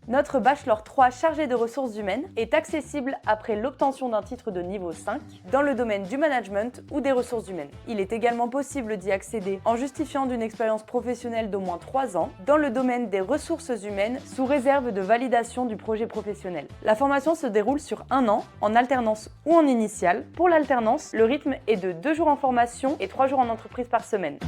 Notre Bachelor 3 chargé de ressources humaines est accessible après l'obtention d'un titre de niveau 5 dans le domaine du management ou des ressources humaines. Il est également possible d'y accéder en justifiant d'une expérience professionnelle d'au moins 3 ans dans le domaine des ressources humaines sous réserve de validation du projet professionnel. La formation se déroule sur 1 an, en alternance ou en initiale. Pour l'alternance, le rythme est de 2 jours en formation et 3 jours en entreprise par semaine.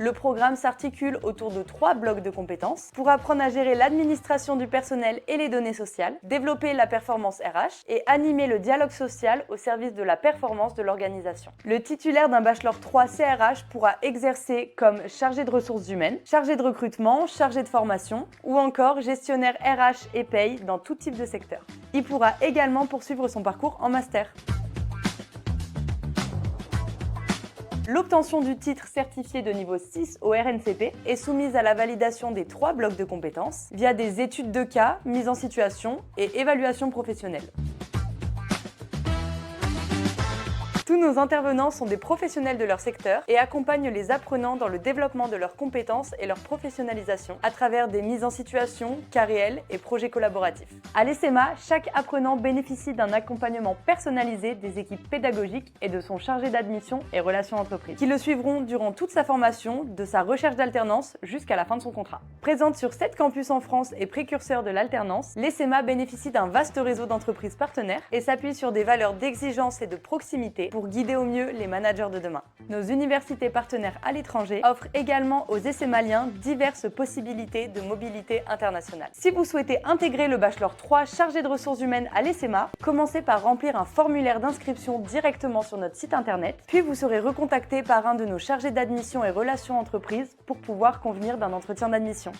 Le programme s'articule autour de 3 blocs de compétences pour apprendre à gérer l'administration du personnel et les données sociales, développer la performance RH et animer le dialogue social au service de la performance de l'organisation. Le titulaire d'un Bachelor 3 CRH pourra exercer comme chargé de ressources humaines, chargé de recrutement, chargé de formation ou encore gestionnaire RH et paye dans tout type de secteur. Il pourra également poursuivre son parcours en master. L'obtention du titre certifié de niveau 6 au RNCP est soumise à la validation des 3 blocs de compétences via des études de cas, mise en situation et évaluation professionnelle. Tous nos intervenants sont des professionnels de leur secteur et accompagnent les apprenants dans le développement de leurs compétences et leur professionnalisation à travers des mises en situation, cas réels et projets collaboratifs. À l'ESSEMA, chaque apprenant bénéficie d'un accompagnement personnalisé des équipes pédagogiques et de son chargé d'admission et relations entreprises, qui le suivront durant toute sa formation, de sa recherche d'alternance jusqu'à la fin de son contrat. Présente sur 7 campus en France et précurseur de l'alternance, l'ESSEMA bénéficie d'un vaste réseau d'entreprises partenaires et s'appuie sur des valeurs d'exigence et de proximité pour guider au mieux les managers de demain. Nos universités partenaires à l'étranger offrent également aux essémaliens diverses possibilités de mobilité internationale. Si vous souhaitez intégrer le Bachelor 3 chargé de ressources humaines à l'ESSEMA, commencez par remplir un formulaire d'inscription directement sur notre site internet, puis vous serez recontacté par un de nos chargés d'admission et relations entreprises pour pouvoir convenir d'un entretien d'admission.